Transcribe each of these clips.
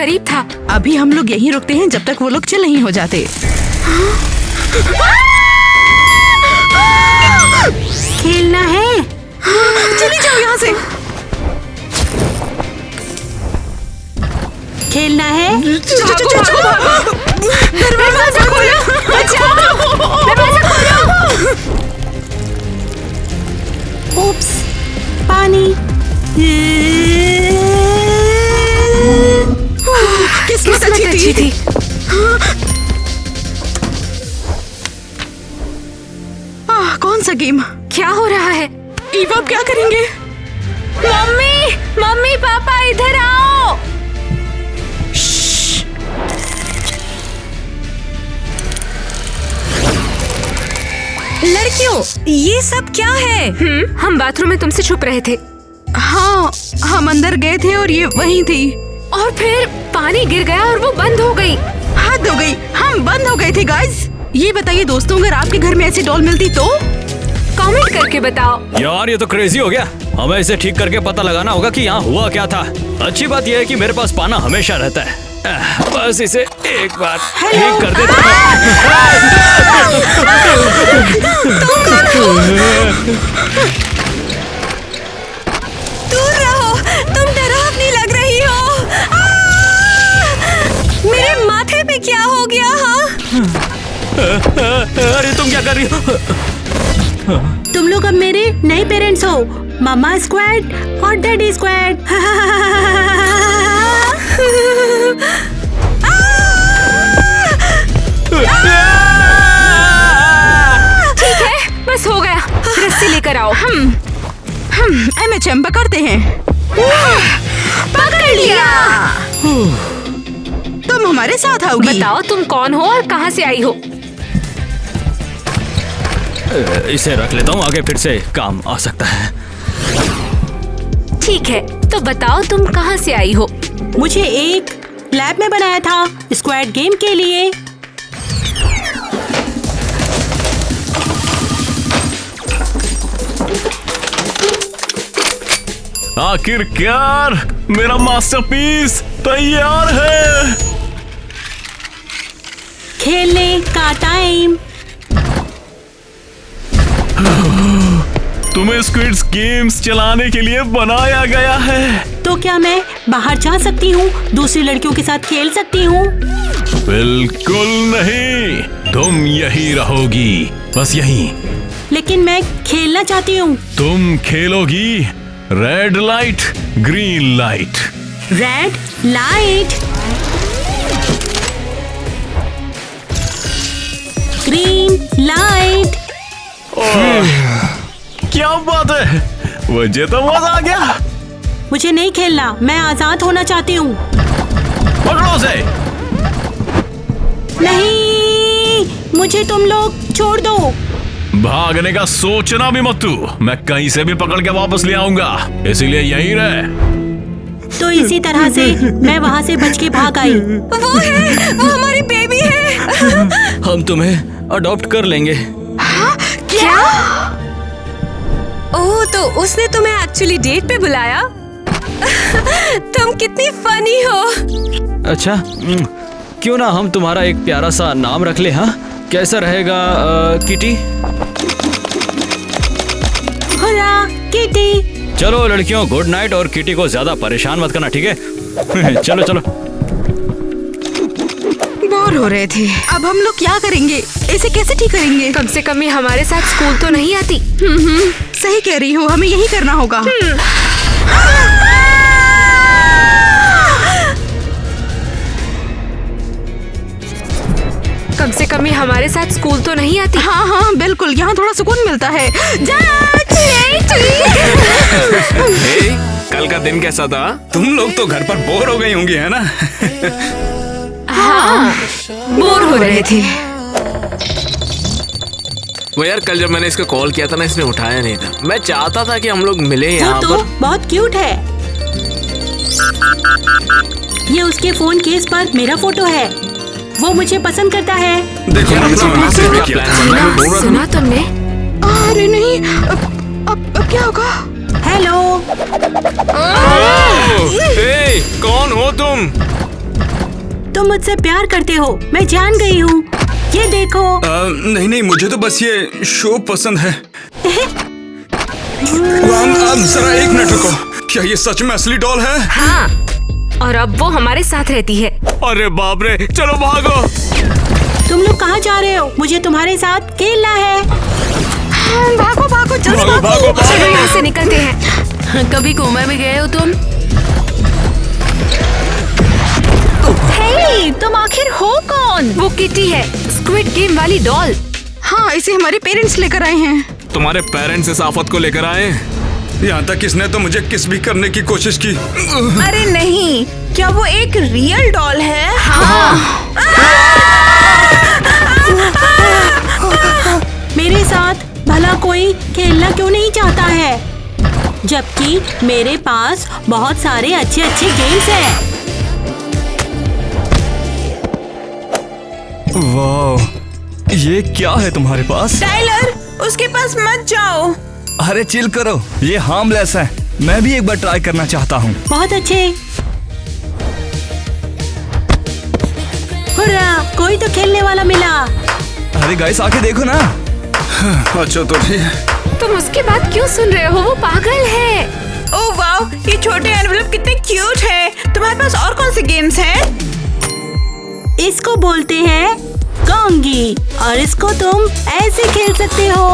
करीब था। अभी हम लोग यहीं रुकते हैं जब तक वो लोग चिल नहीं हो जाते। खेलना है? चली जाओ यहाँ से। खेलना है? दरवाजा खोलो, बचाओ, दरवाजा खोलो। ओप्स, पानी। किस्मत अच्छी थी। कौन सा गेम? क्या हो रहा है? ईवा अब क्या करेंगे? मम्मी, मम्मी पापा इधर आओ। लड़कियों, ये सब क्या है? हम बाथरूम में तुमसे छुप रहे थे। हाँ, हम अंदर गए थे और ये वहीं थी। और फिर पानी गिर गया और वो बंद हो गई। हद हो गई, हम बंद हो गए थे गाइस। ये बताइए दोस्तों, अगर आपके घर में ऐसी डॉल मिलती तो? कमेंट करके बताओ। यार ये तो क्रेजी हो गया। हमें इसे ठीक करके पता लगाना होगा कि यहाँ हुआ क्या था। अच्छी बात यह है कि मेरे पास पाना हमेशा रहता है। बस इसे एक बार ठीक कर देता दूर रहो, तुम डरावनी लग रही हो। मेरे माथे पे क्या हो गया? अरे तुम क्या कर रही हो? तुम लोग अब मेरे नए पेरेंट्स हो, मामा स्क्वाड और डैडी स्क्वाड। ठीक है, बस हो गया। रस्सी लेकर आओ। हम MHM पकड़ते हैं। पकड़ लिया। तुम हमारे साथ आओगी। बताओ तुम कौन हो और कहाँ से आई हो? इसे रख लेता हूँ, आगे फिर से काम आ सकता है। ठीक है, तो बताओ तुम कहाँ से आई हो? मुझे एक लैब में बनाया था स्क्वाड गेम के लिए। आखिरकार मेरा मास्टरपीस तैयार है। खेलने का टाइम। तुम्हें स्क्विड गेम्स चलाने के लिए बनाया गया है। तो क्या मैं बाहर जा सकती हूँ? दूसरी लड़कियों के साथ खेल सकती हूँ? बिल्कुल नहीं, तुम यही रहोगी, बस यहीं। लेकिन मैं खेलना चाहती हूँ। तुम खेलोगी red light, green light. Red light, green light. क्या बात है, मुझे तो मजा आ गया। मुझे नहीं खेलना, मैं आजाद होना चाहती हूँ। पकड़ो उसे। नहीं, मुझे तुम लोग छोड़ दो। भागने का सोचना भी मत तू, मैं कहीं से भी पकड़ के वापस ले आऊंगा, इसीलिए यहीं रह। तो इसी तरह से मैं वहाँ से बच के भाग आई। वो हमारी बेबी है। हम तुम्हें अडॉप्ट कर लेंगे। क्या? ओह, तो उसने तुम्हें एक्चुअली डेट पे बुलाया? तुम कितनी फनी हो। अच्छा, क्यों ना हम तुम्हारा एक प्यारा सा नाम रख ले? हाँ, कैसा रहेगा किटी? Hurrah, kitty. चलो लड़कियों, गुड नाइट, और किटी को ज्यादा परेशान मत करना, ठीक है? चलो चलो। बोर हो रहे थे, अब हम लोग क्या करेंगे? इसे कैसे ठीक करेंगे? कम से कम ये हमारे साथ स्कूल तो नहीं आती। सही कह रही हो, हमें यही करना होगा। कम से कम ये हमारे साथ स्कूल तो नहीं आती। हाँ हाँ बिल्कुल, यहाँ थोड़ा सुकून मिलता है। कल का दिन कैसा था? तुम लोग तो घर पर बोर हो गई होंगी, है ना? हाँ, बोर हो रहे थे। वो यार, कल जब मैंने इसको कॉल किया था ना, इसने उठाया नहीं था। मैं चाहता था कि हम लोग मिले वो यहाँ तो पर। बहुत क्यूट है। ये उसके फोन केस पर मेरा फोटो है। वो मुझे पसंद करता है। देखो, मैंने अपना सेफ किया था। सुना तुमने? अरे नहीं, अब क्या होगा? हेलो। ए, कौन हो तुम? तुम मुझसे प्यार करते हो, मैं जान गई हूँ। ये देखो। नहीं नहीं, मुझे तो बस ये शो पसंद है। जरा एक मिनट रुको, क्या ये सच में असली डॉल है? हाँ, और अब वो हमारे साथ रहती है। अरे बाप रे, चलो भागो। तुम लोग कहाँ जा रहे हो? मुझे तुम्हारे साथ खेलना है। भागो भागो, जल्दी भागो। चलो यहाँ से निकलते हैं। कभी कोमा में गए हो तुम? हे, तुम आखिर हो कौन? वो किटी है, स्क्विड गेम वाली डॉल। हाँ, इसे हमारे पेरेंट्स लेकर आए हैं। तुम्हारे पेरेंट्स इस आफत को लेकर आए। यहाँ तक इसने तो मुझे किस भी करने की कोशिश की। अरे नहीं, क्या वो एक रियल डॉल है? मेरे साथ भला कोई खेलना क्यों नहीं चाहता है, जबकि मेरे पास बहुत सारे अच्छे अच्छे गेम्स हैं। वाह, ये क्या है तुम्हारे पास? टाइलर, उसके पास मत जाओ। अरे चिल करो, ये हार्मलेस है। मैं भी एक बार ट्राई करना चाहता हूँ। बहुत अच्छे। हुर्रा, कोई तो खेलने वाला मिला। अरे गाइस, आके देखो ना। अच्छा तो ठीक है। तुम उसकी बात क्यों सुन रहे हो? वो पागल है। ओह वाओ, ये छोटे एनवेलप कितने क्यूट हैं। तुम्हारे पास और कौन से गेम्स हैं? इसको बोलते हैं गोंगी, और इसको तुम ऐसे खेल सकते हो।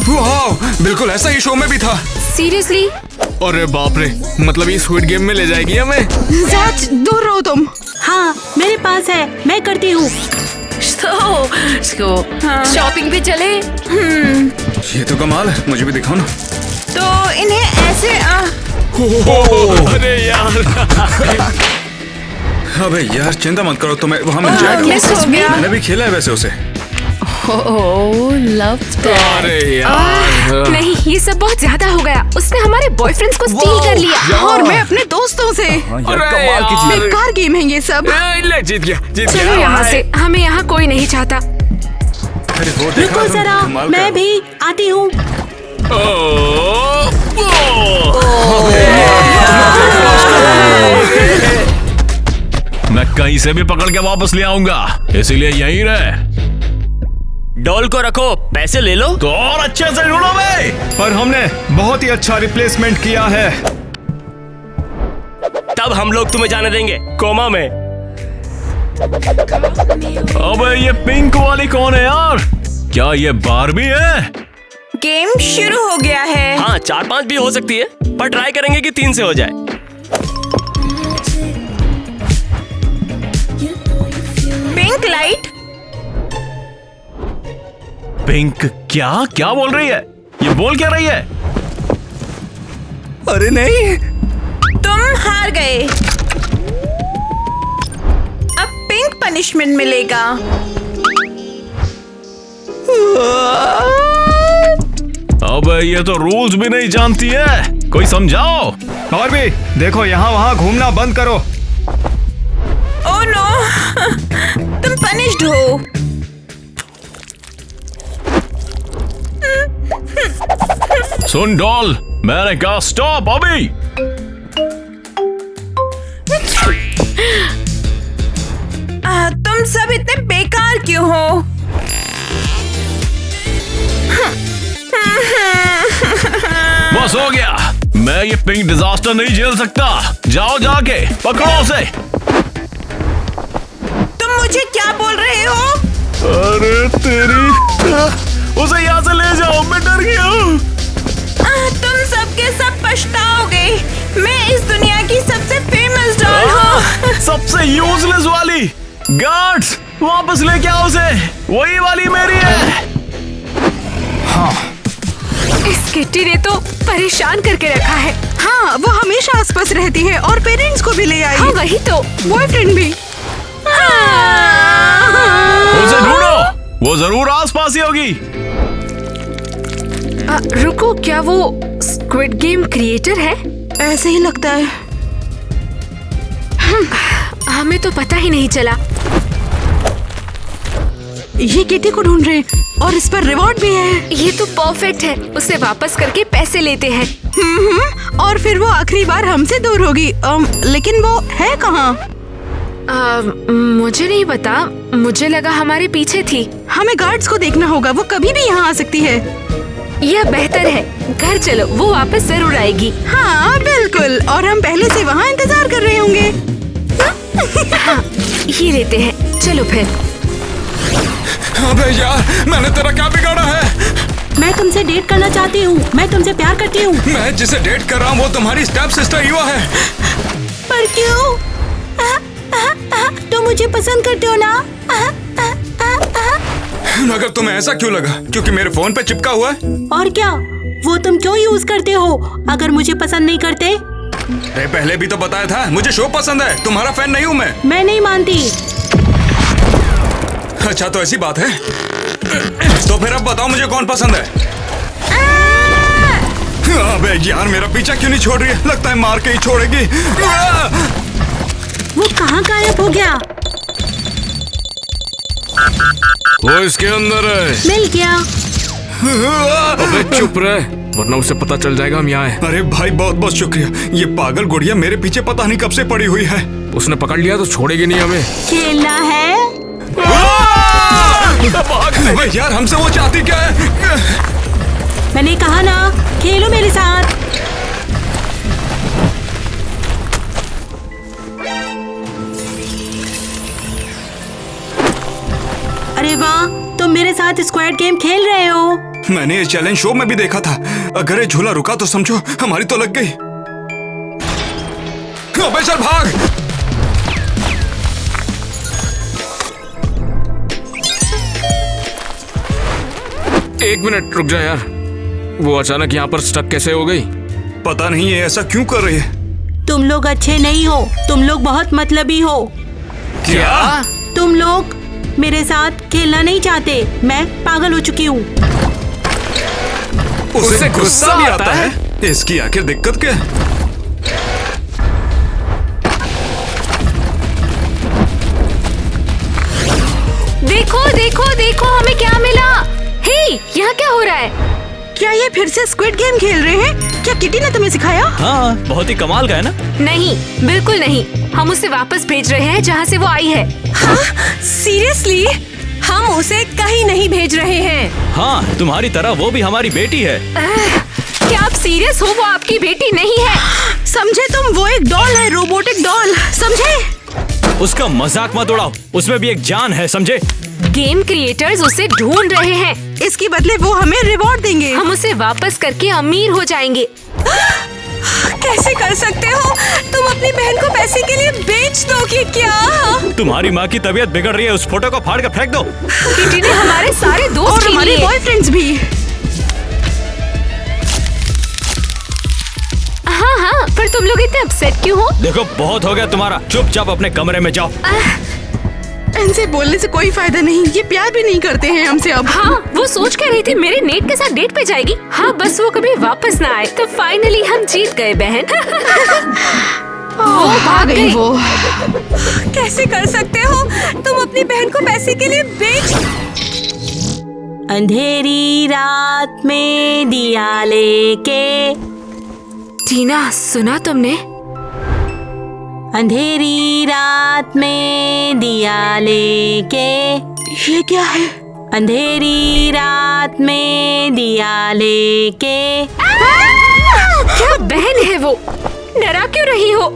वाह, बिल्कुल ऐसा ही शो में भी था। सीरियसली? अरे बाप रे, मतलब ये स्क्विड गेम में ले जाएगी हमें? जैक, दूर रहो तुम। हाँ, मेरे पास है, मैं करती हूँ। शॉपिंग पे चले। ये तो कमाल है, मुझे भी दिखाओ ना। तो इन्हें ऐसे अरे यार। अबे यार, चिंता मत करो, तुम्हें वहाँ मिल जाएगा। हो गया। मैंने भी खेला है वैसे उसे। अरे यार, नहीं, ये सब बहुत ज्यादा हो गया। उसने हमारे बॉयफ्रेंड्स को स्टील कर लिया। और मैं अपने दोस्तों से। हाँ यार, अरे कमाल की यार। चीज। बेकार गेम है ये सब। ले, जीत गया, जीत चलो गया। यहाँ से, हमें यहाँ कोई नहीं चाहता। अरे वो देखा रुको तुम? जरा, कमाल का। मैं भी आती हूँ। मैं कहीं से भी पकड़ के वापस ले आऊंगा, इसीलिए यहीं रहे। डॉल को रखो, पैसे ले लो। तो और अच्छे से ढूंढो भाई। पर हमने बहुत ही अच्छा रिप्लेसमेंट किया है। तब हम लोग तुम्हें जाने देंगे कोमा में। अबे ये पिंक वाली कौन है यार? क्या ये बारबी है? गेम शुरू हो गया है। हाँ, 4-5 भी हो सकती है, पर ट्राई करेंगे कि 3 से हो जाए। Pink light. पिंक क्या क्या बोल रही है? ये बोल क्या रही है? अरे नहीं, तुम हार गए। अब पिंक पनिशमेंट मिलेगा। अबे ये तो रूल्स भी नहीं जानती है, कोई समझाओ। और भी देखो, यहाँ वहाँ घूमना बंद करो। ओह नो, तुम पनिश्ड हो। सुन डॉल, मैंने कहा स्टॉप अभी। तुम सब इतने बेकार क्यों हो? बस हो गया, मैं ये पिंक डिजास्टर नहीं झेल सकता। जाओ जाके पकड़ो उसे। तुम मुझे क्या बोल रहे हो? अरे तेरी, उसे यहाँ से ले जाओ, मैं डर गया हूँ। तुम सब के सब पछताओगे। मैं इस दुनिया की सबसे फेमस डॉल हूँ। सबसे यूजलेस वाली। गार्ड्स, वापस लेके आओ उसे, वही वाली मेरी है। इस किट्टी ने तो परेशान करके रखा है। हाँ, वो हमेशा आसपास रहती है और पेरेंट्स को भी ले आई। हाँ, वही तो। बॉयफ्रेंड भी। उसे ढूंढो, वो जरूर आसपास ही होगी। रुको, क्या वो स्क्विड गेम क्रिएटर है? ऐसे ही लगता है। हमें तो पता ही नहीं चला। ये किटी को ढूंढ रहे हैं और इस पर रिवॉर्ड भी है। ये तो परफेक्ट है। उसे वापस करके पैसे लेते हैं। और फिर वो आखिरी बार हमसे दूर होगी। लेकिन वो है कहाँ? मुझे नहीं पता, मुझे लगा हमारे पीछे थी। हमें गार्ड्स को देखना होगा, वो कभी भी यहाँ आ सकती है। यह बेहतर है, घर चलो, वो वापस जरूर आएगी। हाँ बिल्कुल, और हम पहले से वहाँ इंतजार कर रहे होंगे। हाँ, ये लेते हैं, चलो फिर। अबे यार, मैंने तेरा क्या बिगाड़ा है? मैं तुमसे डेट करना चाहती हूँ, मैं तुमसे प्यार करती हूँ। मैं जिसे डेट कर रहा हूँ वो तुम्हारी स्टेप सिस्टर युवा है। पर क्यों? तुम मुझे पसंद करते हो ना? मगर तुम्हें ऐसा क्यों लगा? क्योंकि मेरे फोन पे चिपका हुआ है? और क्या, वो तुम क्यों यूज करते हो अगर मुझे पसंद नहीं करते? अरे पहले भी तो बताया था, मुझे शो पसंद है, तुम्हारा फैन नहीं हूँ मैं नहीं मानती। अच्छा तो ऐसी बात है, तो फिर अब बताओ मुझे कौन पसंद है? अबे यार, मेरा पीछा क्यों नहीं छोड़ रही है? लगता है मार के ही छोड़ेगी। वो कहाँ गायब हो गया? वो इसके अंदर है। मिल गया। अबे चुप रहे, वरना उसे पता चल जाएगा हम यहाँ हैं। अरे भाई बहुत बहुत शुक्रिया, ये पागल गुड़िया मेरे पीछे पता नहीं कब से पड़ी हुई है। उसने पकड़ लिया तो छोड़ेगी नहीं हमें। खेलना है? अबे यार, हमसे वो चाहती क्या है? मैंने कहा ना, खेलो मेरे साथ। अरे वाह, तुम मेरे साथ स्क्वाड गेम खेल रहे हो। मैंने ये चैलेंज शो में भी देखा था। अगर ये झूला रुका तो समझो हमारी तो लग गई। अबे चल भाग। एक मिनट रुक जा यार, वो अचानक यहाँ पर स्टक कैसे हो गई? पता नहीं ये ऐसा क्यों कर रही है। तुम लोग अच्छे नहीं हो, तुम लोग बहुत मतलबी हो। क्या? तुम लोग मेरे साथ खेलना नहीं चाहते। मैं पागल हो चुकी हूँ। उसे गुस्सा भी आता है? इसकी आखिर दिक्कत क्या है? देखो देखो देखो, हमें क्या मिला। हे, यहाँ क्या हो रहा है? क्या ये फिर से स्क्विड गेम खेल रहे हैं? क्या किटी ने तुम्हें सिखाया? हाँ, बहुत ही कमाल का है ना? नहीं, बिल्कुल नहीं। हम उसे वापस भेज रहे हैं जहाँ से वो आई है। हाँ? सीरियसली? हम उसे कहीं नहीं भेज रहे हैं। हाँ, तुम्हारी तरह वो भी हमारी बेटी है। क्या आप सीरियस हो? वो आपकी बेटी नहीं है। समझे तुम? वो एक डॉल है, रोबोटिक डॉल, समझे? उसका मजाक मत उड़ाओ, उसमें भी एक जान है, समझे? गेम क्रिएटर्स उसे ढूंढ रहे हैं। इसके बदले वो हमें रिवॉर्ड देंगे। हम उसे वापस करके अमीर हो जाएंगे। कैसे कर सकते हो? तुम अपनी बहन को पैसे के लिए बेच दोगे क्या? तुम्हारी माँ की तबीयत बिगड़ रही है, उस फोटो को फाड़ कर फेंक दो। किटी ने हमारे सारे दोस्त और छीन हमारे लिए। बॉयफ्रेंड्स भी। हाँ हाँ, पर तुम लोग इतने अपसेट क्यों हो? देखो बहुत हो गया तुम्हारा, चुपचाप अपने कमरे में जाओ। इनसे बोलने से कोई फायदा नहीं, ये प्यार भी नहीं करते हैं हमसे अब। हाँ, वो सोच कर रही थी मेरे नेट के साथ डेट पे जाएगी। हाँ, बस वो कभी वापस ना आए। तो फाइनली हम जीत गए बहन। वो भाग गई वो। कैसे कर सकते हो? तुम अपनी बहन को पैसे के लिए बेच। अंधेरी रात में दिया लेके। टीना, सुना तुमने? अंधेरी रात में दिया लेके। ये क्या है? अंधेरी रात में दिया लेके। क्या बहन है वो? डरा क्यों रही हो?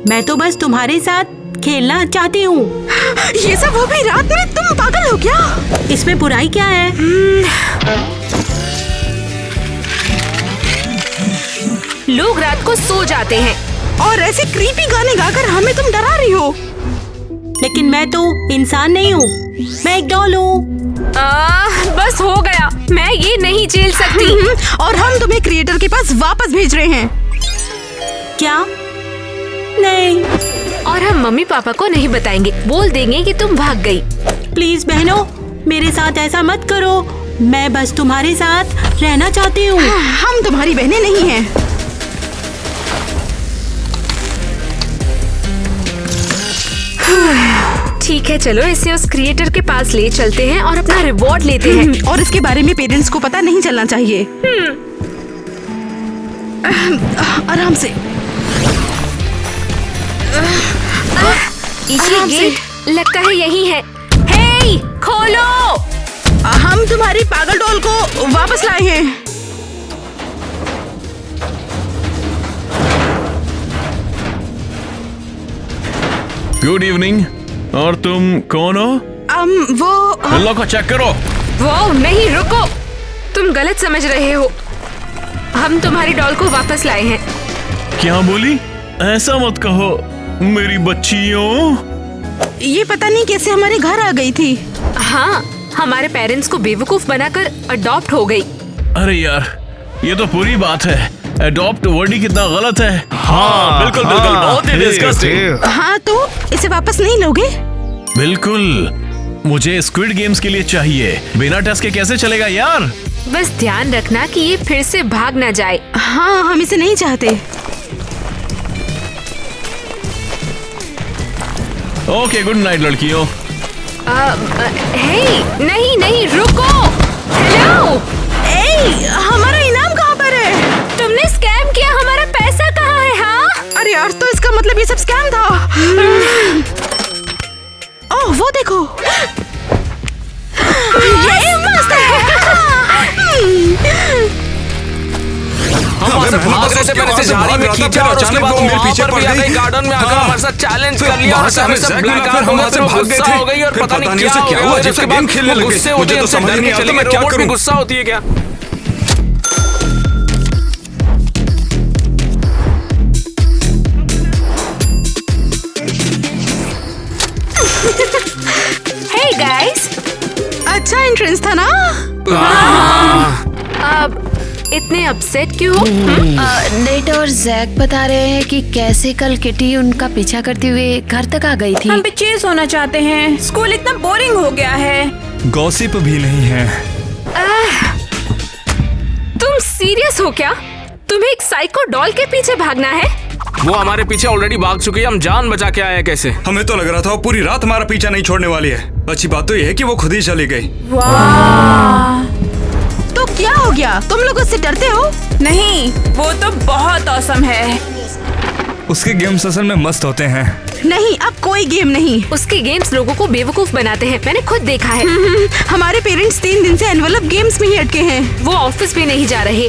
मैं तो बस तुम्हारे साथ खेलना चाहती हूँ। ये सब वो भी रात में? तुम पागल हो क्या? इसमें बुराई क्या है? लोग रात को सो जाते हैं और ऐसे क्रीपी गाने गाकर हमें तुम डरा रही हो। लेकिन मैं तो इंसान नहीं हूँ, मैं एक डॉल हूँ। बस हो गया, मैं ये नहीं झेल सकती। और हम तुम्हें क्रिएटर के पास वापस भेज रहे हैं। क्या? नहीं। और हम मम्मी पापा को नहीं बताएंगे, बोल देंगे कि तुम भाग गई। प्लीज बहनों, मेरे साथ ऐसा मत करो। मैं बस तुम्हारे साथ रहना चाहती हूँ। हम तुम्हारी बहनें नहीं हैं। ठीक है, चलो इसे उस क्रिएटर के पास ले चलते हैं और अपना रिवॉर्ड लेते हैं। और इसके बारे में पेरेंट्स को पता नहीं चलना चाहिए। आराम से। ये आराम से। गेट लगता है यही है। हे, खोलो। हम तुम्हारी पागल डॉल को वापस लाए हैं। Good evening. और तुम कौन हो? वो लो को चेक करो। वो नहीं, रुको, तुम गलत समझ रहे हो। हम तुम्हारी डॉल को वापस लाए हैं। क्या बोली? ऐसा मत कहो मेरी बच्चियों। ये पता नहीं कैसे हमारे घर आ गई थी। हाँ, हमारे पेरेंट्स को बेवकूफ बनाकर अडॉप्ट हो गई। अरे यार, ये तो पूरी बात है। अडॉप्ट वर्ड ही कितना गलत है। हाँ, बिल्कुल बिल्कुल, बहुत ही डिस्गस्टिंग। हाँ, तो इसे वापस नहीं लोगे? बिल्कुल, मुझे स्क्विड गेम्स के लिए चाहिए। बिना टेस्ट के कैसे चलेगा यार? बस ध्यान रखना कि ये फिर से भाग ना जाए। हाँ, हम इसे नहीं चाहते। ओके, गुड नाइट लड़कियों। हे, नहीं नहीं, रुको। हेलो, हमारा इनाम कहाँ पर है? तुमने स्कैम किया, हमारा पैसा कहाँ है? हाँ, अरे यार, तो इसका मतलब ये सब स्कैम था। ओह, वो देखो, ये मस्त है। हम वहाँ से भाग रहे थे, मैंने इसे झाड़ी में खींचा और उसके बाद मेरे वहाँ पीछे पर पड़ भी आ गई। गई, गार्डन में आकर हाँ। हमारे साथ चैलेंज कर लिया। वहाँ से हमें सब जैक ब्लैक मिला, आउट फिर हो गए, हम फिर वहाँ से गुस्सा भाग हो गए गई और थे। पता नहीं फिर क्या पता नहीं हो हुआ, गया। जैसे उसके बाद गेम खेलने लगे। गुस्से मुझे होते तो हैं, समझ डर नहीं के आता चले मैं गए। क्या रोबोट भी करूं। गुस्सा होती है क्या? हे गाइस, अच्छा एंट्रेंस था ना? अब इतने अपसेट क्यों हो? नेट और जैक बता रहे हैं कि कैसे कल किटी उनका पीछा करते हुए घर तक आ गई थी। हम भी चेस होना चाहते हैं। स्कूल इतना बोरिंग हो गया है। गॉसिप भी नहीं है। तुम सीरियस हो क्या? तुम्हें एक साइको डॉल के पीछे भागना है? वो हमारे पीछे ऑलरेडी भाग चुकी है, हम जान बचा के आए हैं। कैसे? हमें तो लग रहा था वो पूरी रात हमारा पीछा नहीं छोड़ने वाली है। अच्छी बात तो यह है कि वो खुद ही चली गई। तो क्या हो गया? तुम लोग उससे डरते हो? नहीं, वो तो बहुत औसम है। उसके गेम्स असल में मस्त होते हैं। नहीं, अब कोई गेम नहीं। उसके गेम्स लोगों को बेवकूफ बनाते हैं, मैंने खुद देखा है। हमारे पेरेंट्स 3 दिन से एनवेलप गेम्स में ही अटके हैं। वो ऑफिस भी नहीं जा रहे।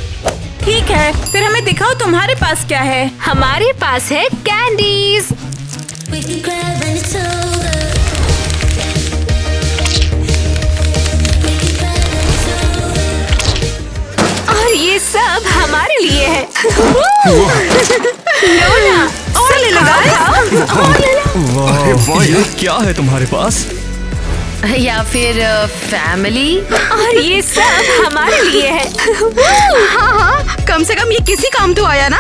ठीक है, फिर हमें दिखाओ तुम्हारे पास क्या है। हमारे पास है कैंडीज। और ये सब हमारे लिए है। लो ना, और ले लो। और ले लो। वाह यार, क्या है तुम्हारे पास? या फिर फैमिली। और ये सब हमारे लिए है। हाँ हाँ, कम से कम ये किसी काम तो आया ना।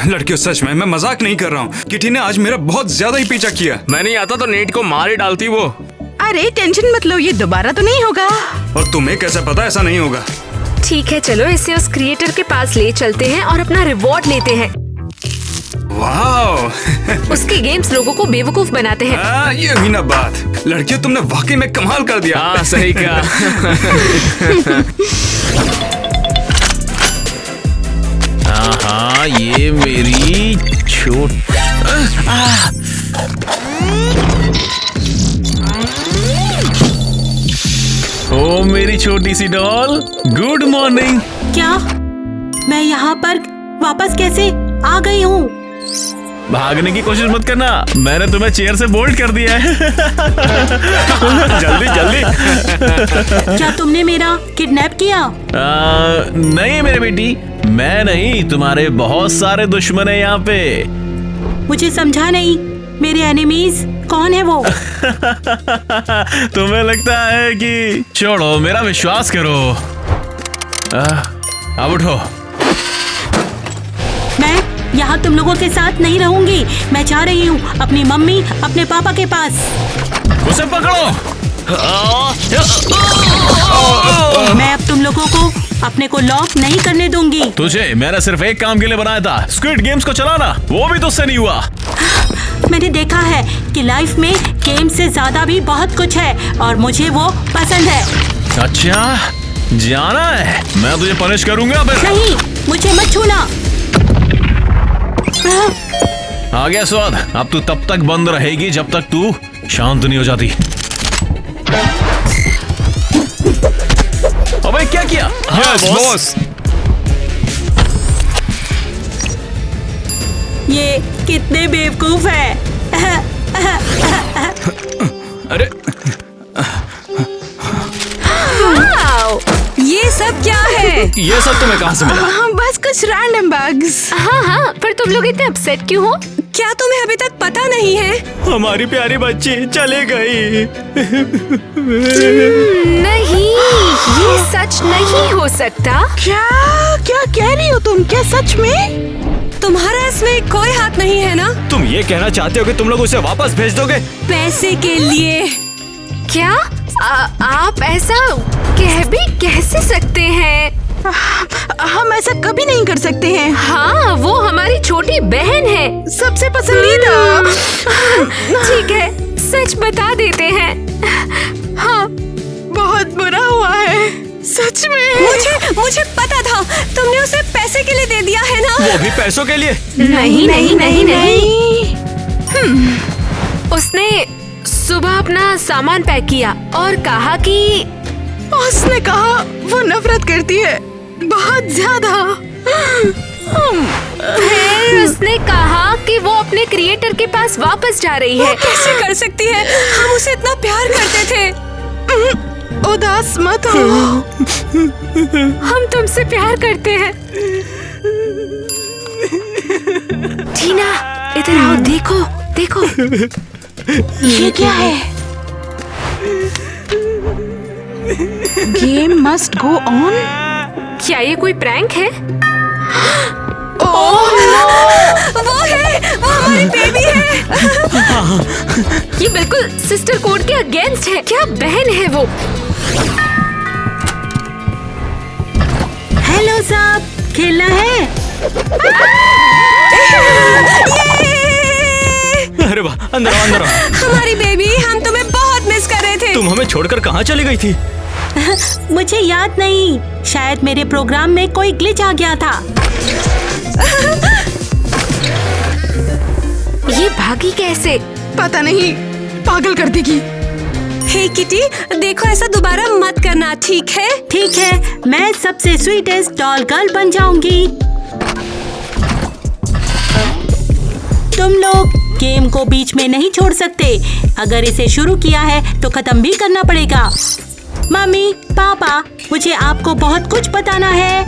लड़कियों, सच में मैं मजाक नहीं कर रहा हूँ। किटी ने आज मेरा बहुत ज्यादा ही पीछा किया। मैं नहीं आता तो नेट को मार ही डालती वो। अरे टेंशन मत लो, ये दोबारा तो नहीं होगा। और तुम्हें कैसे पता ऐसा नहीं होगा? ठीक है, चलो इसे उस क्रिएटर के पास ले चलते हैं और अपना रिवॉर्ड लेते हैं। वाह। उसके गेम्स लोगों को बेवकूफ बनाते हैं। ये हुई ना बात। लड़कियों, तुमने वाकई में कमाल कर दिया। हाँ, सही कहा। हाँ, ये मेरी ओ मेरी छोटी सी डॉल, गुड मॉर्निंग। क्या? मैं यहाँ पर वापस कैसे आ गई हूँ? भागने की कोशिश मत करना, मैंने तुम्हें चेयर से बोल्ट कर दिया है। जल्दी जल्दी। क्या तुमने मेरा किडनैप किया? नहीं मेरे बेटी, मैं नहीं, तुम्हारे बहुत सारे दुश्मन है यहाँ पे। मुझे समझा नहीं, मेरे एनिमीज कौन है वो? तुम्हें लगता है कि छोड़ो, मेरा विश्वास करो। अब उठो। मैं यहाँ तुम लोगों के साथ नहीं रहूंगी। मैं जा रही हूँ अपनी मम्मी, अपने पापा के पास। उसे पकड़ो। मैं अब तुम लोगों को अपने को लॉक नहीं करने दूंगी। तुझे मैंने सिर्फ एक काम के लिए बनाया था, स्क्विड गेम्स को चलाना, वो भी तुझसे नहीं हुआ। मैंने देखा है कि लाइफ में गेम से ज्यादा भी बहुत कुछ है और मुझे वो पसंद है। अच्छा, जाना है? मैं तुझे पनिश करूंगा फिर। नहीं, मुझे मत छूना। आ गया स्वाद। अब तू तब तक बंद रहेगी जब तक तू शांत नहीं हो जाती। अबे क्या किया? हाँ बॉस। ये कितने बेवकूफ है। अरे ये सब क्या है? ये सब तुम्हें कहाँ से मिला? बस कुछ रैंडम बैग्स। हाँ, पर तुम लोग इतने अपसेट क्यों हो? क्या तुम्हें अभी तक पता नहीं है? हमारी प्यारी बच्ची चली गई। नहीं, ये सच नहीं हो सकता। क्या क्या कह रही हो तुम? क्या सच में? तुम्हारा इसमें कोई हाथ नहीं है ना? तुम ये कहना चाहते हो कि तुम लोग उसे वापस भेज दोगे? पैसे के लिए। क्या आप ऐसा कह कैसे सकते हैं? हम ऐसा कभी नहीं कर सकते हैं। हाँ, वो हमारी छोटी बहन है, सबसे पसंदीदा। ठीक है, सच बता देते हैं। हाँ, बहुत बुरा हुआ है सच में। मुझे पता था। तुमने उसे पैसे के लिए दे दिया है ना? वो भी पैसों के लिए? नहीं। उसने सुबह अपना सामान पैक किया और कहा कि उसने कहा वो नफरत करती है बहुत ज्यादा। फिर उसने कहा कि वो अपने क्रिएटर के पास वापस जा रही है। कैसे कर सकती है? हम उसे इतना प्यार करते थे। उदास मत हो। हम तुमसे प्यार करते हैं। टीना, इधर आओ, देखो। ये क्या है? Game must go on. क्या ये कोई प्रैंक है? वो हमारी बेबी है। ये बिल्कुल सिस्टर कोड के अगेंस्ट है। क्या बहन है वो? हेलो साहब, खेलना है? अरे वाह, अंदर आओ। हमारी बेबी, हम तुम्हें बहुत मिस कर रहे थे। तुम हमें छोड़कर कहाँ चली गई थी? मुझे याद नहीं, शायद मेरे प्रोग्राम में कोई ग्लिच आ गया था। ये भागी कैसे? पता नहीं, पागल कर देगी। हे किटी, देखो ऐसा दोबारा मत करना, ठीक है? ठीक है, मैं सबसे स्वीटेस्ट डॉल गर्ल बन जाऊंगी। तुम लोग गेम को बीच में नहीं छोड़ सकते। अगर इसे शुरू किया है तो खत्म भी करना पड़ेगा। मम्मी, पापा, मुझे आपको बहुत कुछ बताना है।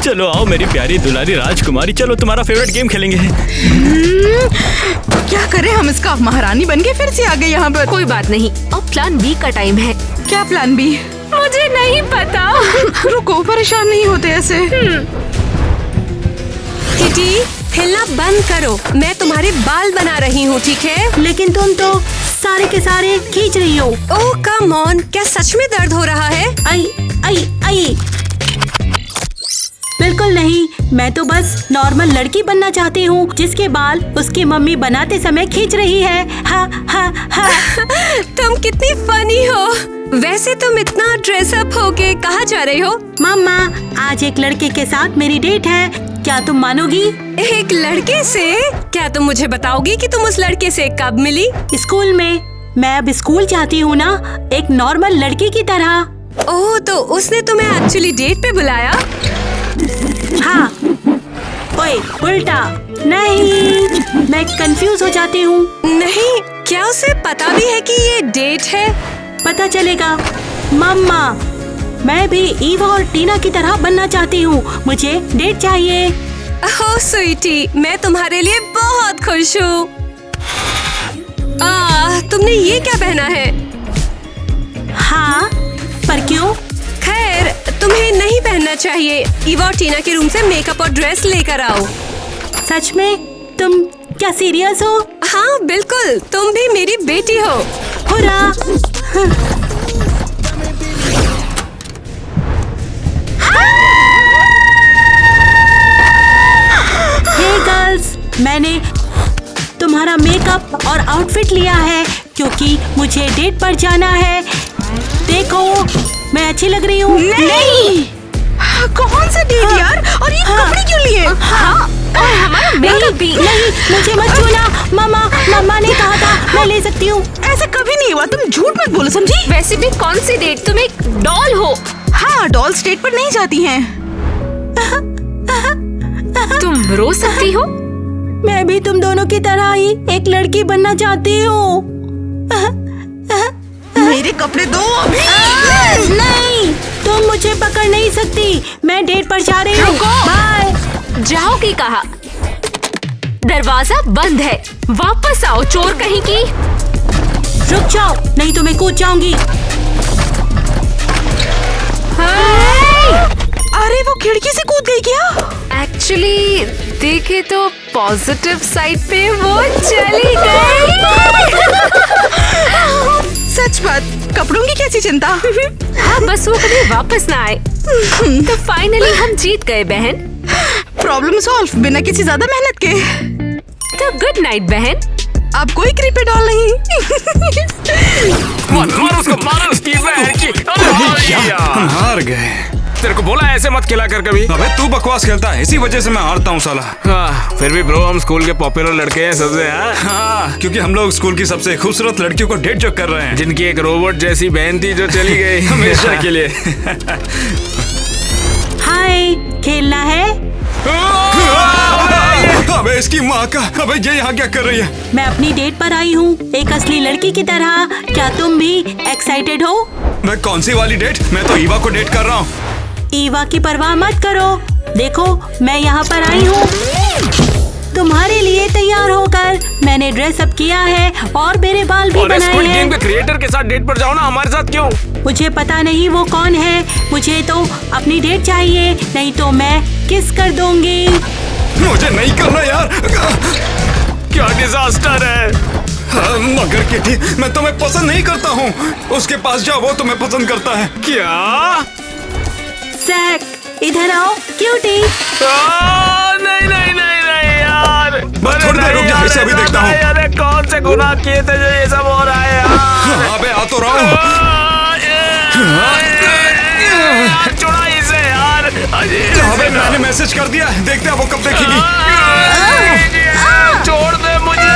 चलो आओ मेरी प्यारी दुलारी राजकुमारी, चलो तुम्हारा फेवरेट गेम खेलेंगे। क्या करें हम? इसका महारानी बन के फिर से आ गए यहाँ पर। कोई बात नहीं, अब प्लान बी का टाइम है। क्या प्लान बी? मुझे नहीं पता। रुको, परेशान नहीं होते ऐसे। किटी, हिलना बंद करो। मैं तुम्हारे बाल बना रही हूँ, ठीक है? लेकिन तुम तो सारे के सारे खींच रही हो। ओह कम ऑन, क्या सच में दर्द हो रहा है? आई। बिल्कुल नहीं, मैं तो बस नॉर्मल लड़की बनना चाहती हूँ जिसके बाल उसकी मम्मी बनाते समय खींच रही है। हा। तुम कितनी फनी हो। वैसे तुम इतना ड्रेसअप होके कहाँ जा रही हो? मम्मा, आज एक लड़के के साथ मेरी डेट है, क्या तुम मानोगी? एक लड़के से? क्या तुम मुझे बताओगी कि तुम उस लड़के से कब मिली? स्कूल में। मैं अब स्कूल जाती हूँ ना, एक नॉर्मल लड़की की तरह। ओह, तो उसने तुम्हें एक्चुअली डेट पे बुलाया? हाँ। ओए, उल्टा। नहीं, मैं कंफ्यूज हो जाती हूँ। नहीं, क्या उसे पता भी है कि ये डेट है? पता चलेगा। मम्मा, मैं भी ईवा और टीना की तरह बनना चाहती हूँ, मुझे डेट चाहिए। ओह स्वीटी, मैं तुम्हारे लिए बहुत खुश हूँ। तुमने ये क्या पहना है? हाँ, पर क्यों? खैर, तुम्हें नहीं पहनना चाहिए। ईवा और टीना के रूम से मेकअप और ड्रेस लेकर आओ। सच में? तुम क्या सीरियस हो? हाँ बिल्कुल, तुम भी मेरी बेटी हो। हुर्रा! हे गर्ल्स, मैंने तुम्हारा मेकअप और आउटफिट लिया है क्योंकि मुझे डेट पर जाना है। देखो, मैं अच्छी लग रही हूँ? नहीं! कौन सा डेट यार? और ये कपड़े क्यों लिए? हाँ, और हमारा मेकअप भी। नहीं, मुझे मत छूना। मम्मा ने कहा था मैं ले सकती हूँ। ऐसा कभी नहीं हुआ, तुम झूठ मत बोलो, समझी? वैसे भी कौन सी डेट? तुम एक डॉल हो। हाँ, डॉल्स डेट पर नहीं जाती हैं। तुम रो सकती हो। मैं भी तुम दोनों की तरह ही एक लड़की बनना चाहती हूँ। मेरे कपड़े दो अभी। नहीं, तुम मुझे पकड़ नहीं सकती। मैं डेट पर जा रही हूँ। रुको। बाय। जाओ की कहा। दरवाजा बंद है। वापस आओ चोर कहीं की। रुक जाओ, नहीं तो मैं कूद जाऊंगी। अरे वो खिड़की से कूद गई क्या? एक्चुअली देखे तो पॉजिटिव साइड पे वो चली गई। सच बात, कपड़ों की कैसी चिंता? हाँ, बस वो कभी वापस ना आए। तो फाइनली हम जीत गए बहन। प्रॉब्लम सॉल्व बिना किसी ज्यादा मेहनत के। तो गुड नाइट बहन। अब कोई क्रीपी डॉल नहीं। मार उसको, मार उसकी बहन की। हम हार गए। तेरे को बोला ऐसे मत खेला कर कभी। अबे तू बकवास खेलता है, इसी वजह से मैं हारता हूँ साला। हाँ, फिर भी ब्रो हम स्कूल के पॉपुलर लड़के हैं सबसे। हाँ, क्योंकि हम लोग स्कूल की सबसे खूबसूरत लड़कियों को डेट जो कर रहे हैं, जिनकी एक रोबोट जैसी बहन थी जो चली गई हमेशा के लिए। हाय, खेलना है? अबे इसकी माँ का, अबे ये यहाँ क्या कर रही है? मैं अपनी डेट पर आई हूँ, एक असली लड़की की तरह। क्या तुम भी एक्साइटेड हो? मैं कौन सी वाली डेट? मैं तो ईवा को डेट कर रहा हूँ। ईवा की परवाह मत करो। देखो, मैं यहाँ पर आई हूँ तुम्हारे लिए तैयार होकर। मैंने ड्रेस अप किया है और मेरे बाल भी बनाए स्क्विड गेम हैं। के क्रिएटर के साथ डेट पर जाओ ना, हमारे साथ क्यों? मुझे पता नहीं वो कौन है। मुझे तो अपनी डेट चाहिए, नहीं तो मैं किस कर दूंगी। मुझे नहीं करना यार। क्या डिजास्टर है। मगर किटी, मैं तुम्हें पसंद नहीं करता हूँ। उसके पास जाओ, वो तुम्हें पसंद करता है। क्या? जैक, इधर आओ क्यूटी। नहीं नहीं नहीं नहीं यार। थोड़ी देर रुक जा, इसे अभी देखता हूँ। अरे कौन से गुनाह किए थे जो ये सब हो रहा है यार? अबे आ तो रहा हूँ। छोड़ा इसे यार। अबे मैंने मैसेज कर दिया, देखते हैं वो कब देखेगी। छोड़ दे मुझे।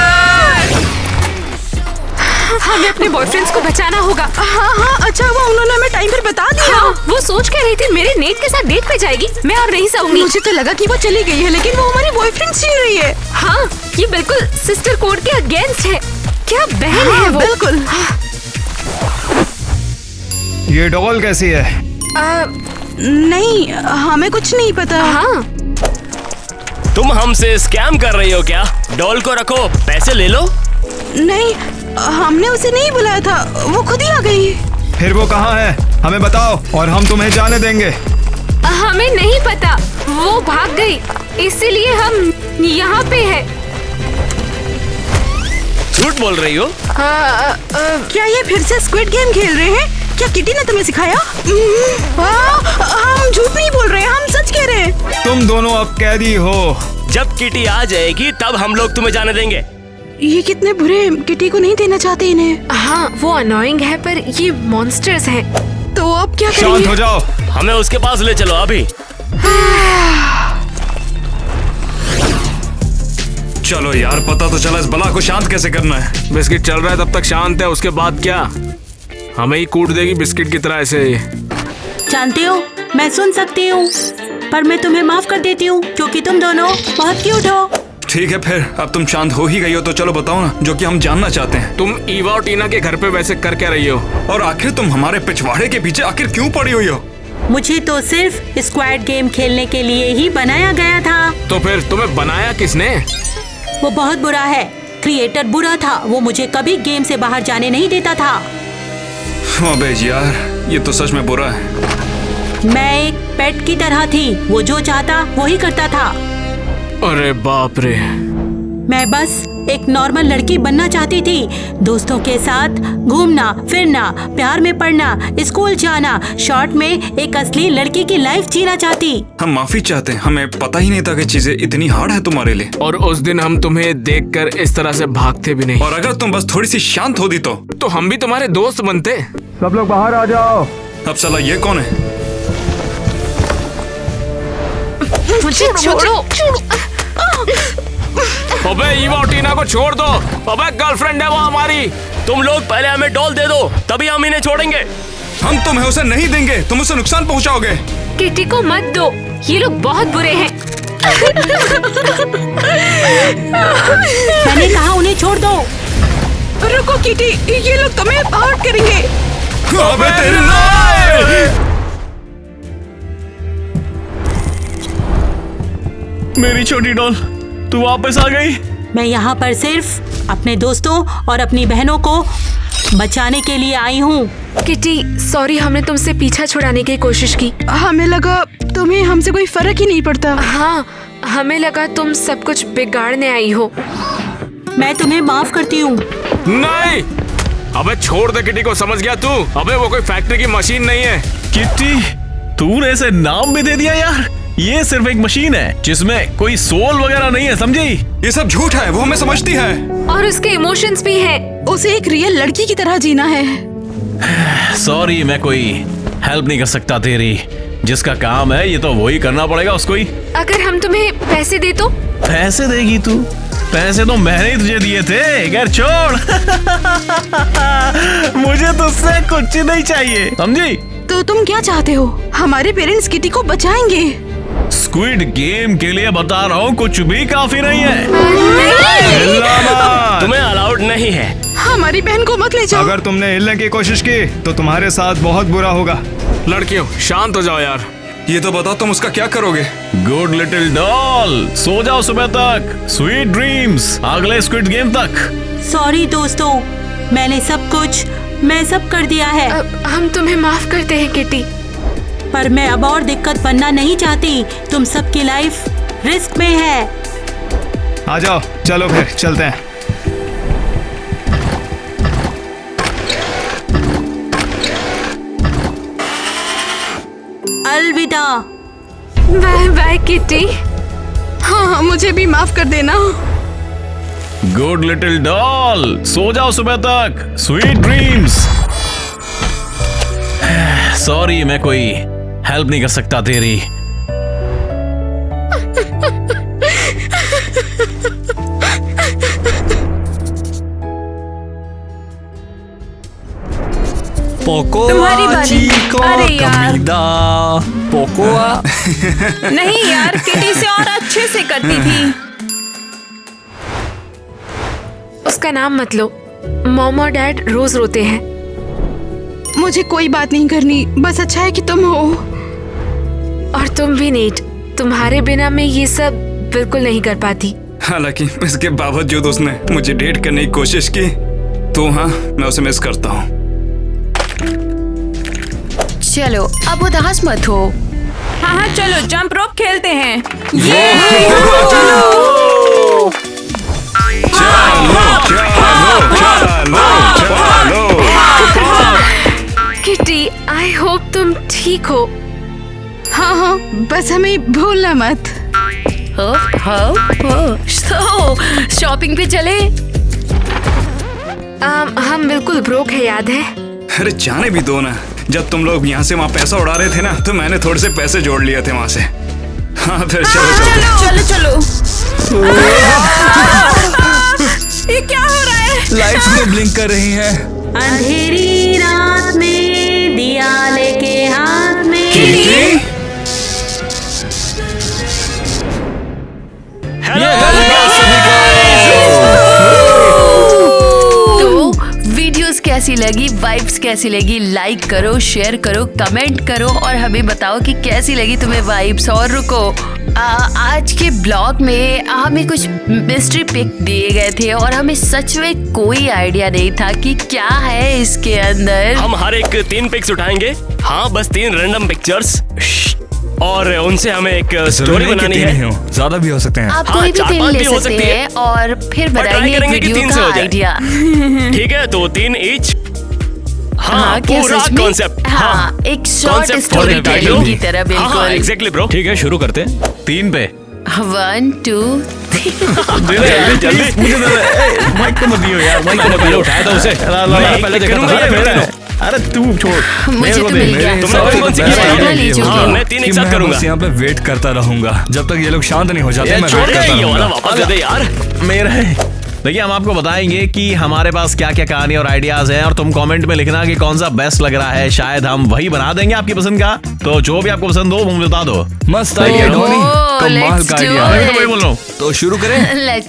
हमें अपने बॉयफ्रेंड्स को बचाना होगा। हाँ, अच्छा हुआ उन्होंने हमें टाइम पर बता दिया। हाँ, वो सोच कर रही थी मेरे नेट के साथ डेट पे जाएगी। मैं और नहीं सहूंगी। मुझे तो लगा कि वो चली गई है, लेकिन वो हमारी बॉयफ्रेंड छीन रही है। हाँ, ये बिल्कुल सिस्टर कोड के अगेंस्ट है। क्या बहन है वो? बिल्कुल। ये डॉल कैसी है? नहीं, हमें कुछ नहीं पता। हाँ, तुम हमसे स्कैम कर रही हो क्या? डॉल को रखो, पैसे ले लो। नहीं, हमने उसे नहीं बुलाया था, वो खुद ही आ गई। फिर वो कहाँ है? हमें बताओ और हम तुम्हें जाने देंगे। हमें नहीं पता, वो भाग गई, इसीलिए हम यहाँ पे हैं। झूठ बोल रही हो? क्या ये फिर से स्क्विड गेम खेल रहे हैं? क्या किटी ने तुम्हें सिखाया? हम झूठ नहीं बोल रहे हैं, हम सच कह रहे हैं। तुम दोनों अब कैदी हो। जब किटी आ जाएगी तब हम लोग तुम्हें जाने देंगे। ये कितने बुरे, किटी को नहीं देना चाहते इन्हें। हाँ, वो अनोइंग है पर ये मॉन्स्टर्स हैं। तो अब क्या शांत करेंगे? हो जाओ। हमें उसके पास ले चलो अभी। चलो यार, पता तो चला इस बला को शांत कैसे करना है। बिस्किट चल रहा है तब तक शांत है, उसके बाद क्या? हमें ही कूट देगी बिस्किट की तरह ऐसे। जानते हो, मैं सुन सकती हूँ, पर मैं तुम्हें माफ कर देती हूँ क्योंकि तुम दोनों बहुत क्यूट हो। ठीक है, फिर अब तुम शांत हो ही गई हो तो चलो बताओ ना, जो कि हम जानना चाहते हैं। तुम ईवा और टीना के घर पे वैसे कर क्या रही हो? और आखिर तुम हमारे पिछवाड़े के पीछे आखिर क्यों पड़ी हुई हो? मुझे तो सिर्फ स्क्वाड गेम खेलने के लिए ही बनाया गया था। तो फिर तुम्हें बनाया किसने? वो बहुत बुरा है, क्रिएटर बुरा था। वो मुझे कभी गेम से बाहर जाने नहीं देता था। अबे यार, ये तो सच में बुरा है। मैं एक पेट की तरह थी, वो जो चाहता वो ही करता था। अरे बाप रे। मैं बस एक नॉर्मल लड़की बनना चाहती थी, दोस्तों के साथ घूमना फिरना, प्यार में पड़ना, स्कूल जाना, शॉर्ट में एक असली लड़की की लाइफ जीना चाहती। हम माफी चाहते हैं, हमें पता ही नहीं था कि चीजें इतनी हार्ड है तुम्हारे लिए। और उस दिन हम तुम्हें देखकर इस तरह से भागते भी नहीं। और अगर तुम बस थोड़ी सी शांत होती तो हम भी तुम्हारे दोस्त बनते। सब लोग बाहर आ जाओ। अब साला ये कौन है? मुझे छोड़ो। अबे ईवा और टीना को छोड़ दो। अबे गर्लफ्रेंड है वो हमारी। तुम लोग पहले हमें डॉल दे दो, तभी हम इन्हें छोड़ेंगे। हम तुम्हें उसे नहीं देंगे, तुम उसे नुकसान पहुंचाओगे। किटी को मत दो, ये लोग बहुत बुरे हैं। मैंने कहा उन्हें छोड़ दो। रुको किटी, ये लोग तुम्हें हर्ट करेंगे। अबे तेरी नाई! मेरी छोटी डॉल, तू वापस आ गई। मैं यहाँ पर सिर्फ अपने दोस्तों और अपनी बहनों को बचाने के लिए आई हूँ। किटी सॉरी, हमने तुमसे पीछा छुड़ाने की कोशिश की। हमें लगा तुम्हें हमसे कोई फर्क ही नहीं पड़ता। हाँ, हमें लगा तुम सब कुछ बिगाड़ने आई हो। मैं तुम्हें माफ करती हूँ। नहीं, अबे छोड़ दे किटी को, समझ गया तू? अबे वो कोई फैक्ट्री की मशीन नहीं है। किट्टी, तूने इसे नाम भी दे दिया यार। ये सिर्फ एक मशीन है जिसमें कोई सोल वगैरह नहीं है, समझी? ये सब झूठ है, वो हमें समझती है। और उसके इमोशंस भी हैं। उसे एक रियल लड़की की तरह जीना है। सॉरी, मैं कोई हेल्प नहीं कर सकता तेरी। जिसका काम है ये तो वही करना पड़ेगा उसको ही। अगर हम तुम्हें पैसे दे तो? पैसे देगी तू? पैसे तो मैंने ही तुझे दिए थे। खैर छोड़। मुझे तुझसे कुछ नहीं चाहिए, समझी? तो तुम क्या चाहते हो? हमारे पेरेंट्स किटी को बचाएंगे। स्क्विड गेम के लिए बता रहा हूँ, कुछ भी काफी नहीं है। तुम्हें अलाउड नहीं है। हमारी बहन को मत ले जाओ। अगर तुमने हिलने की कोशिश की तो तुम्हारे साथ बहुत बुरा होगा। लड़कियों शांत हो जाओ यार। ये तो बताओ तुम उसका क्या करोगे? गुड लिटिल डॉल, सो जाओ सुबह तक। स्वीट ड्रीम्स अगले स्क्विड गेम तक। सॉरी दोस्तों, मैंने मैं सब कर दिया है। हम तुम्हें माफ करते हैं किटी, पर मैं अब और दिक्कत बनना नहीं चाहती। तुम सबकी लाइफ रिस्क में है। आ जाओ, चलो फिर चलते हैं। अलविदा। Bye bye kitty. हाँ, मुझे भी माफ कर देना। गुड लिटिल डॉल, सो जाओ सुबह तक। Sweet dreams. सॉरी, मैं कोई हेल्प नहीं कर सकता तेरी। तुम्हारी बारी। अरे यार, पोकोआ। नहीं यार, किटी से और अच्छे से करती थी। उसका नाम मत लो, मॉम और डैड रोज रोते हैं। मुझे कोई बात नहीं करनी, बस अच्छा है कि तुम हो। और तुम भी नेट, तुम्हारे बिना मैं ये सब बिल्कुल नहीं कर पाती। हालांकि इसके बावजूद उसने मुझे डेट करने की कोशिश की, तो हाँ, मैं उसे मिस करता हूँ। चलो अब उदास मत हो। हाँ, चलो जंप रोप खेलते हैं। किटी, आई होप तुम ठीक हो। हाँ, बस हमें भूलना मत। तो शॉपिंग पे चले। हम बिल्कुल ब्रोक है, याद है? अरे जाने भी दो ना। जब तुम लोग यहाँ से वहाँ पैसा उड़ा रहे थे ना, तो मैंने थोड़े से पैसे जोड़ लिए थे वहाँ से। हाँ, फिर चलो। ये क्या हो रहा है? लाइट्स भी ब्लिंक कर रही हैं। अंधेरी रात में दिया लेके हाथ में। तो वीडियोस कैसी लगी, वाइब्स कैसी लगी, लाइक करो, शेयर करो, कमेंट करो और हमें बताओ कि कैसी लगी तुम्हें वाइब्स। और रुको, आज के ब्लॉग में हमें कुछ मिस्ट्री पिक दिए गए थे और हमें सच में कोई आइडिया नहीं था कि क्या है इसके अंदर। हम हर एक 3 पिक्स उठाएंगे। हाँ, बस 3 रैंडम पिक्चर्स, और उनसे हमें एक स्टोरी बनानी है। ज्यादा भी हो सकते हैं। आप कोई भी 3 ले सकते हैं और फिर बताएंगे एक वीडियो का आइडिया। ठीक है, तो 3 ईच। हाँ, क्या पूरा सच में? कॉन्सेप्ट। हाँ, एक शॉर्ट स्टोरी टेलिंग की तरह बिल्कुल। Exactly bro. ठीक है, शुरू करते हैं। 3 पे। 1 2 जल्दी मुझे माइक को मत दियो यार। माइक को पहले उठाया था उसे। मैं पहले देखा था। अरे तू छोड़, मुझे तो मिल गया। तुमने कौन सी मैं की पहले ले चुकी हूँ। मैं 3 एक कि साथ मैं करूंगा। बस यहाँ पे वेट करता रहूंगा जब तक ये लोग शांत नहीं हो जाते। ये मैं छोड़ वेट दे, करता ये वाला रहूंगा। वापस दे दे यार। मेरा देखिए, हम आपको बताएंगे कि हमारे पास क्या क्या कहानी और आइडियाज हैं और तुम कमेंट में लिखना कि कौन सा बेस्ट लग रहा है। शायद हम वही बना देंगे आपकी पसंद का। तो जो भी आपको पसंद हो वो बता दो। मस्त आइडिया धोनी, कमाल का आइडिया। मैं तो वही बोल रहा हूँ। तो शुरू करें।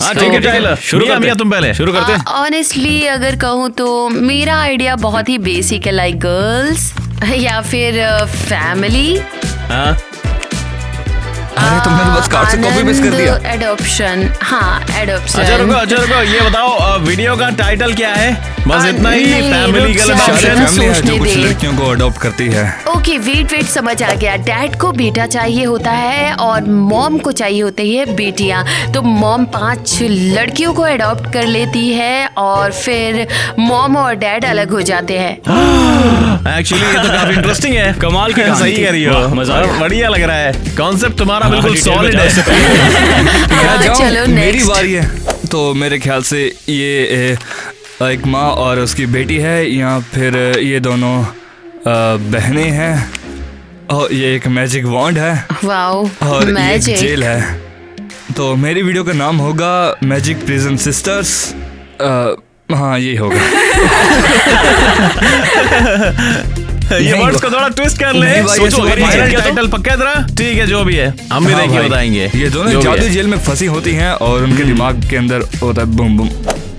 हाँ ठीक है, टाइलर शुरू कर। तुम पहले शुरू करते हैं। ऑनेस्टली अगर कहूँ तो मेरा आइडिया बहुत ही बेसिक है, लाइक गर्ल्स या फिर फैमिली। अरे तुमने तो बस कार्ड से कॉपी पेस्ट कर दिया। एडॉप्शन। हाँ एडॉप्शन। अच्छा रुको, ये बताओ वीडियो का टाइटल क्या है? बस इतना ही, नहीं, फैमिली रुक का जा। अडॉप्शन। फैमिली है जो सोचने कुछ दे। लड़कियों को अडॉप्ट करती है। ओके वेट समझ आ गया। डैड को बेटा चाहिए होता है और मॉम को चाहिए होती है बेटियां। तो मॉम 5 लड़कियों को अडॉप्ट कर लेती है और फिर मॉम और डैड अलग हो जाते हैं। एक्चुअली ये तो काफी इंटरेस्टिंग है। कमाल की कहानी सही थी। कह रही हो, वाह, मजा आ गया। बढ़िया लग रहा है। कॉन्सेप्ट तुम्हारा बिल्कुल डिटेल में सॉलिड जाओ है। इससे पहले। मैं जाऊं? चलो, मेरी next। बारी है। तो मेरे ख्याल से ये एक माँ और उसकी बेटी है, या फिर ये दोनों बहनें हैं, और ये एक मैजिक वॉन्ड है, वाओ और ये एक मैजिक। जेल है। तो मेरी वीडियो का नाम होगा मैजिक प्रिजन सिस्टर्स। हाँ यही होगा। ये वर्ड्स को थोड़ा ट्विस्ट कर ले। नहीं भाई, सोचो ऐसे अगर फाइनल ये टाइटल पक्का है तेरा? ठीक है, जो भी है हम भी हाँ देखिए भाई, बताएंगे। ये दोनों जो भी जादू है। जेल में फंसी होती हैं और उनके दिमाग के अंदर होता है बूम बूम।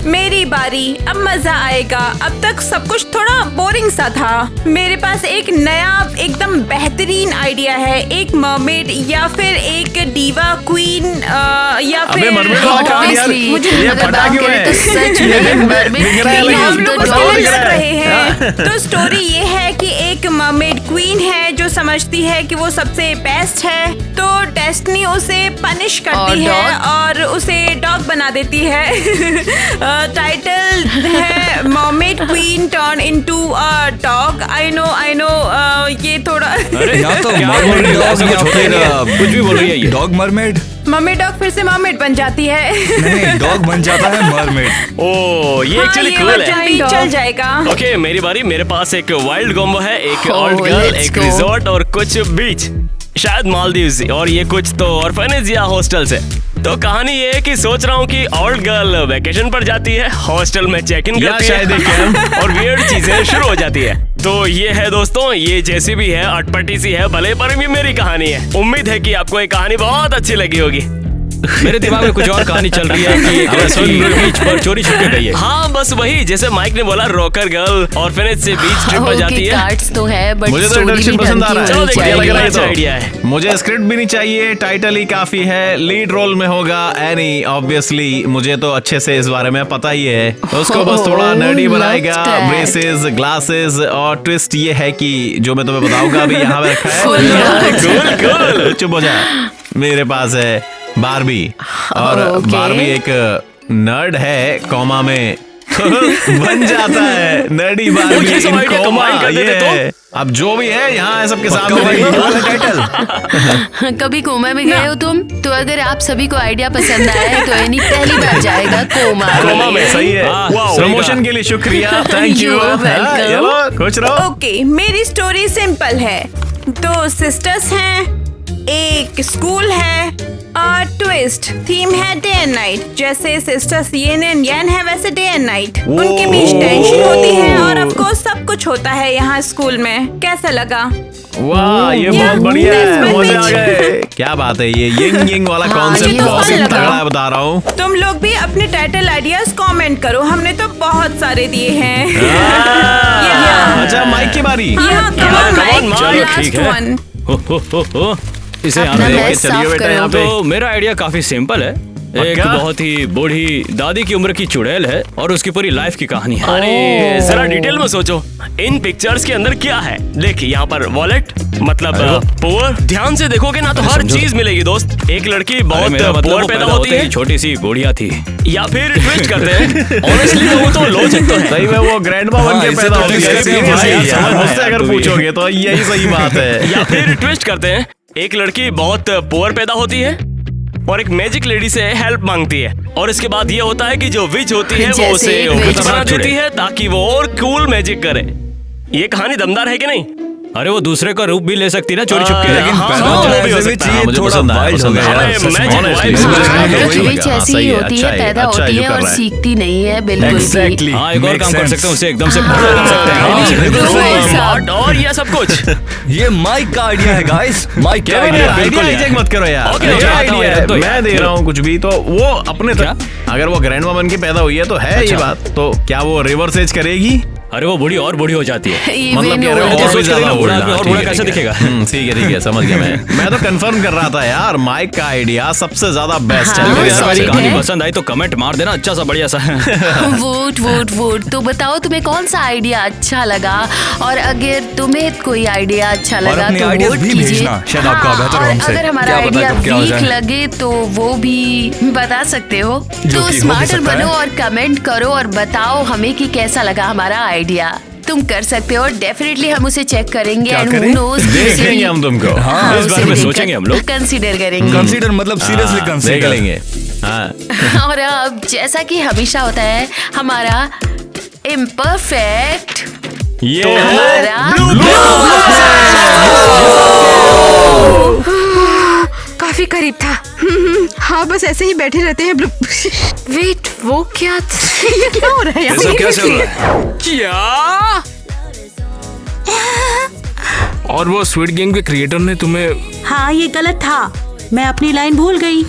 मेरी बारी, अब मजा आएगा। अब तक सब कुछ थोड़ा बोरिंग सा था। मेरे पास एक नया एकदम बेहतरीन आइडिया है। एक मरमेड या फिर एक डीवा क्वीन या अबे फिर मरमेड वाला कहानी यार, Obviously, मुझे अगर अगर बात क्यों करें है? तो सच ये में देख, मरमेड दिख रहा है क्वीन लेकिन ऑफ हम लोग द उसके डॉग। लिए लड़ रहे हैं। तो स्टोरी ये है कि एक मरमेड क्वीन है जो समझती है कि वो सबसे बेस्ट है। तो डेस्टिनी उसे पनिश करती और है dog? और उसे डॉग बना देती है। टाइटल है mermaid queen turn into a dog. I know ये थोड़ा या तो क्या मरमेड बोल रही है? डॉग ऐसा या कुछ होता ही फिर नहीं। कुछ भी बोल रही है ये। Dog mermaid. मरमेड डॉग फिर से मरमेड बन जाती है। नहीं, डॉग बन जाता है मरमेड। ओ ये एक्चुअली हाँ, कूल है। वर्जन भी चल जाएगा। ओके मेरी बारी। मेरे पास एक वाइल्ड कॉम्बो है, एक Oh, ओल्ड गर्ल, let's एक go. रिजॉर्ट और कुछ बीच, शायद मालदीव्स, और ये कुछ तो ऑर्फनेज या हॉस्टल्स है। तो कहानी ये है कि सोच रहा हूँ कि ओल्ड गर्ल वेकेशन पर जाती है, हॉस्टल में चेक इन या करती शायद एक है और वियर्ड चीजें शुरू हो जाती है। तो ये है दोस्तों, ये जैसी भी है अटपटी सी है भले, पर ये मेरी कहानी है। उम्मीद है कि आपको ये कहानी बहुत अच्छी लगी होगी। मेरे दिमाग में कुछ और कहानी चल रही है कि एक लड़की बीच पर चोरी छुपके गई है। हाँ बस वही, जैसे माइक ने बोला, रॉकर गर्ल ऑर्फनेज से बीच ट्रिप पर जाती है। कार्ड्स तो है बट मुझे तो स्टोरी इंट्रोडक्शन भी पसंद आ ढंग रहा की है। चलो होनी देखते हैं, बढ़िया लग रहा है अच्छा ये तो। आइडिया है। मुझे स्क्रिप्ट भी नहीं चाहिए, टाइटल ही काफी है। लीड रोल में होगा एनी, ऑब्वियसली मुझे तो अच्छे से इस बारे में पता ही है। उसको बस थोड़ा नर्डी बनाएगा, love that. ब्रेसेस, ग्लासेस, और ट्विस्ट ये है कि जो मैं तुम्हें बताऊंगा अभी यहाँ पे रखा Full है। कूल चुप हो जा। मेरे पास है बारबी, और Okay. बारबी एक नर्ड है, कॉमा में बन जाता है। नर्डी बारबी ये सब इन idea कॉमा, combine कर देते ये तो? है। अब जो भी है यहाँ है सबके पक्का सामने भाई, देखो। ये वाला टाइटल। कभी कोमा में गए हो तुम? तो अगर आप सभी को आइडिया पसंद आया है तो एनी पहली बार जाएगा कोमा में। सही है। हाँ, प्रमोशन के लिए शुक्रिया, thank you. You are welcome. चलो खुश रहो। ओके मेरी स्टोरी सिंपल है। 2 सिस्टर्स हैं, एक स्कूल है और ट्विस्ट थीम है डे एंड नाइट। जैसे सिस्टर्स येन एंड यान है वैसे डे एंड नाइट। उनके बीच टेंशन होती है और ऑफ कोर्स सब कुछ होता है यहाँ स्कूल में। कैसा लगा? वाह ये बहुत बढ़िया है, मजे आ गए। क्या बात है, ये यिंग यिंग वाला हाँ, कॉन्सेप्ट ये तो बहुत फन लगा। तगड़ा है, बता रहा हूँ। तुम लोग भी अपने टाइटल आइडियाज कमेंट करो, हमने तो बहुत सारे दिए हैं। अच्छा माइक की बारी। यहाँ come on, चलो, ठीक है। वन। हो। इसे यहाँ अपना पे मैच लेके साफ चलिए बेटा करो। यहाँ पे। तो मेरा आइडिया काफी सिंपल है। एक पक्का? बहुत ही बूढ़ी दादी की उम्र की चुड़ैल है और उसकी पूरी लाइफ की कहानी है। अरे जरा डिटेल में सोचो, इन पिक्चर्स के अंदर क्या है? देखिए यहाँ पर वॉलेट, मतलब पुअर। ध्यान से देखोगे ना तो हर चीज मिलेगी दोस्त। एक लड़की बहुत मेरा मतलब पुअर वो पैदा होती है, छोटी सी बुढ़िया थी। या फिर ट्विस्ट करते हैं। ऑनेस्टली कहूँ तो लॉजिक तो है। सही में वो ग्रैंडमा बन हाँ, के इसे पैदा तो हो गई। twist करते हैं Seriously, भाई, यार, यार, मुझसे अगर तू भी। पूछोगे तो यही सही बात है। या फिर ट्विस्ट करते हैं, एक लड़की बहुत पुअर पैदा होती है और एक मैजिक लेडी से हेल्प मांगती है, और इसके बाद ये होता है कि जो विच होती है वो जैसे उसे एक विच witch। बना देती है ताकि वो और कूल मैजिक करे। ये कहानी दमदार है कि नहीं? अरे वो दूसरे का रूप भी ले सकती ना चोरी छुपके। लेकिन हाँ, पैदा हाँ, होने वो भी हो से सकता है। चाहिए, मुझे थोड़ा पसंद आया, wild पसंद हो आया। गया। हमें magic Honestly, vibes हाँ, मिल वही विच हाँ, ऐसी सही ही है, होती अच्छा है, पैदा अच्छा होती जो है कर और रहा है। सीखती नहीं है बिल्कुल भी। Exactly. हाँ एक और Makes काम कर sense. सकते हैं, उसे एकदम से बड़ा कर सकते हैं। बिल्कुल। स्मार्ट और ये सब कुछ। ये माइक का आइडिया है गाइस। माइक क्या आइडिया आइडिया? आइडिया मत करो यार। ओके, मेरा आता हूँ आइडिया यार, है, तो मैं यार। दे रहा हूँ कुछ भी तो वो अपने तक। अगर वो ग्रैंड बन के पैदा हुई है तो है ये बात। तो क्या वो रिवर्स एज करेगी? अरे वो बूढ़ी और बूढ़ी हो जाती है। मतलब Even अरे older. और भी ज्यादा बूढ़ा बोलना, और ठीक बूढ़ा है, कैसे ठीक है। दिखेगा? ठीक है समझ गया मैं तो कंफर्म कर रहा था यार, माइक का आइडिया सबसे ज्यादा बेस्ट हाँ, है। अगर हमारी solid कहानी है। पसंद आई तो कमेंट मार देना अच्छा सा बढ़िया सा। Vote vote vote. तो बताओ तुम्हें कौन सा आइडिया अच्छा लगा, और अगर तुम्हें कोई आइडिया अच्छा लगा अपने तो ideas वोट भी कीजिए। भेजना, शायद आपका बेहतर और हमसे। अगर हमारा क्या पता आइडिया कब क्या हो वीक जाए। लगे तो वो भी बता सकते हो। जो तो कि हो भी स्मार्टर सकता है। बनो और कमेंट करो और बताओ हमें कि कैसा लगा हमारा आइडिया। तुम कर सकते हो, डेफिनेटली हम उसे चेक करेंगे क्या एंड करें? हु नोस देखेंगे हम तुमको। हाँ, इस बारे में सोचेंगे हम लोग। कंसीडर करेंगे। कंसीडर मतलब सीरियसली देख कंसीडर लेंगे। हाँ और अब जैसा कि हमेशा होता है हमारा इम्परफेक्ट ये तो है हमारा काफी करीब था। हाँ बस ऐसे ही बैठे रहते हैं। वेट, वो क्या था? ये क्या हो रहा है ये सब क्या चल रहा है? क्या? और वो स्वीट गेम के क्रिएटर ने तुम्हें हाँ ये गलत था, मैं अपनी लाइन भूल गई।